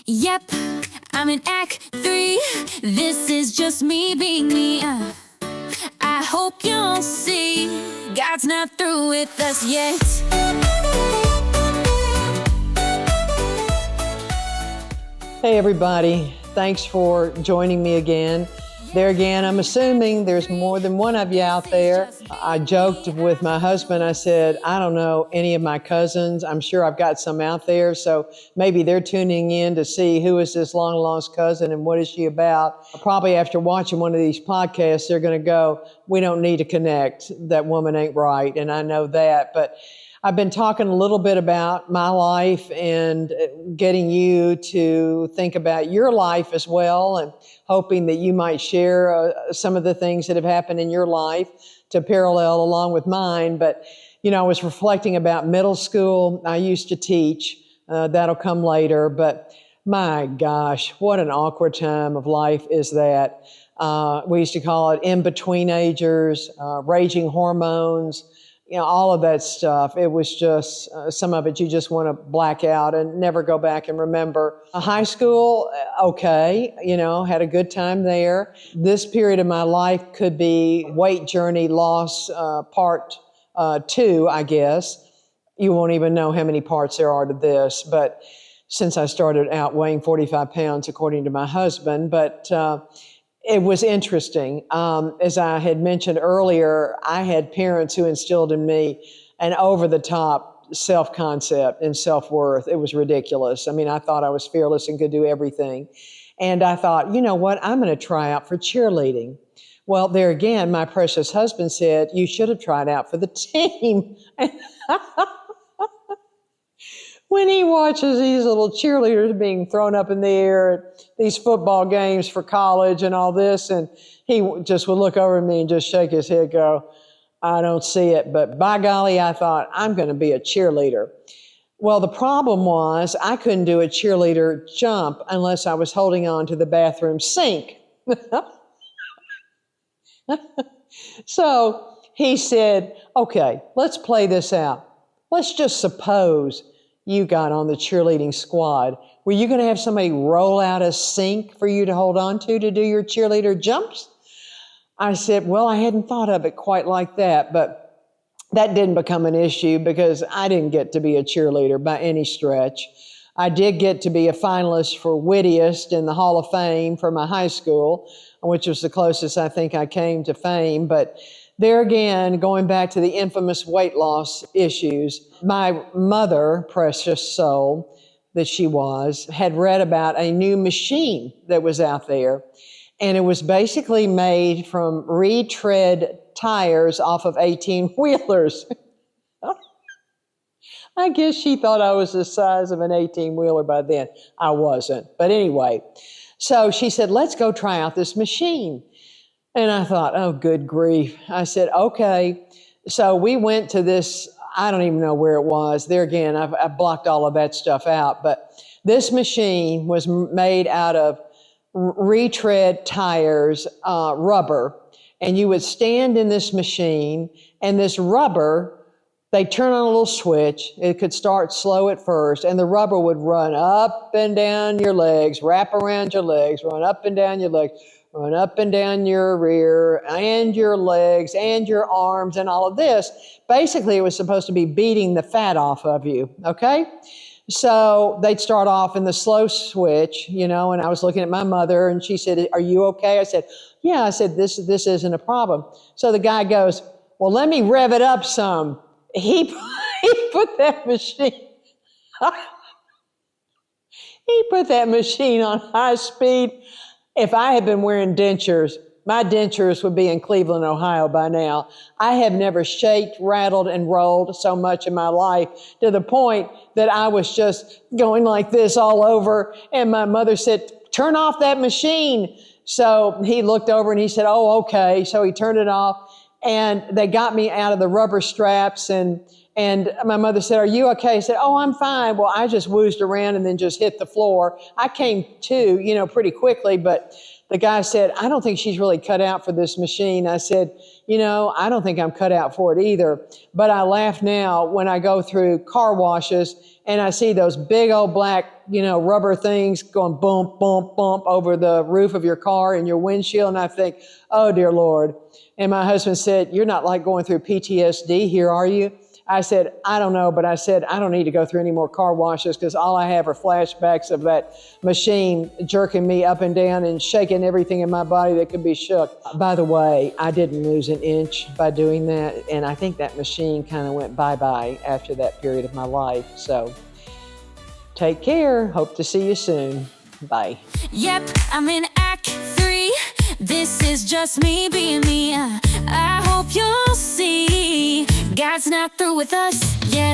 Yep, I'm in Act 3. This is just me being me. I hope you'll see God's not through with us yet. Hey everybody, thanks for joining me again. There again, I'm assuming there's more than one of you out there. I joked with my husband, I said, I don't know any of my cousins. I'm sure I've got some out there, so maybe they're tuning in to see who is this long lost cousin and what is she about. Probably after watching one of these podcasts, they're gonna go, we don't need to connect, that woman ain't right, and I know that, but I've been talking a little bit about my life and getting you to think about your life as well, and hoping that you might share some of the things that have happened in your life to parallel along with mine. But, you know, I was reflecting about middle school. I used to teach. That'll come later. But my gosh, what an awkward time of life is that. We used to call it in-between-agers, raging hormones, you know, all of that stuff. It was just, some of it you just want to black out and never go back and remember. High school, okay, you know, had a good time there. This period of my life could be weight journey loss, part 2, I guess. You won't even know how many parts there are to this, but since I started out weighing 45 pounds, according to my husband, but it was interesting. As I had mentioned earlier, I had parents who instilled in me an over-the-top self-concept and self-worth. It was ridiculous. I mean, I thought I was fearless and could do everything. And I thought, you know what, I'm going to try out for cheerleading. Well, there again, my precious husband said, you should have tried out for the team. When he watches these little cheerleaders being thrown up in the air at these football games for college and all this, and he just would look over at me and just shake his head, go, I don't see it. But by golly, I thought, I'm going to be a cheerleader. Well, the problem was I couldn't do a cheerleader jump unless I was holding on to the bathroom sink. So he said, okay, let's play this out. Let's just suppose you got on the cheerleading squad. Were you going to have somebody roll out a sink for you to hold on to do your cheerleader jumps? I said, well, I hadn't thought of it quite like that, but that didn't become an issue because I didn't get to be a cheerleader by any stretch. I did get to be a finalist for Wittiest in the Hall of Fame for my high school, which was the closest I think I came to fame, but there again, going back to the infamous weight loss issues, my mother, precious soul that she was, had read about a new machine that was out there. And it was basically made from retread tires off of 18-wheelers. I guess she thought I was the size of an 18-wheeler by then. I wasn't. But anyway, so she said, let's go try out this machine. And I thought, oh, good grief. I said, okay. So we went to this, I don't even know where it was. There again, I've blocked all of that stuff out. But this machine was made out of retread tires, rubber. And you would stand in this machine, and this rubber, they turn on a little switch. It could start slow at first, and the rubber would run up and down your legs, wrap around your legs, run up and down your legs, run up and down your rear and your legs and your arms and all of this. Basically, it was supposed to be beating the fat off of you, okay? So they'd start off in the slow switch, you know, and I was looking at my mother and she said, are you okay? I said, yeah. I said, this isn't a problem. So the guy goes, well, let me rev it up some. He put that machine, he put that machine on high speed. If I had been wearing dentures, my dentures would be in Cleveland, Ohio by now. I have never shaked, rattled, and rolled so much in my life to the point that I was just going like this all over. And my mother said, turn off that machine. So he looked over and he said, oh, okay. So he turned it off and they got me out of the rubber straps and my mother said, are you okay? I said, oh, I'm fine. Well, I just woozed around and then just hit the floor. I came to, you know, pretty quickly, but the guy said, I don't think she's really cut out for this machine. I said, I don't think I'm cut out for it either. But I laugh now when I go through car washes and I see those big old black, rubber things going bump, bump, bump over the roof of your car and your windshield. And I think, oh, dear Lord. And my husband said, you're not like going through PTSD here, are you? I said, I don't know, but I said, I don't need to go through any more car washes because all I have are flashbacks of that machine jerking me up and down and shaking everything in my body that could be shook. By the way, I didn't lose an inch by doing that, and I think that machine kind of went bye-bye after that period of my life. So take care. Hope to see you soon. Bye. Yep, I'm in Act 3. This is just me being me. I hope you'll see God's not through with us. Yes.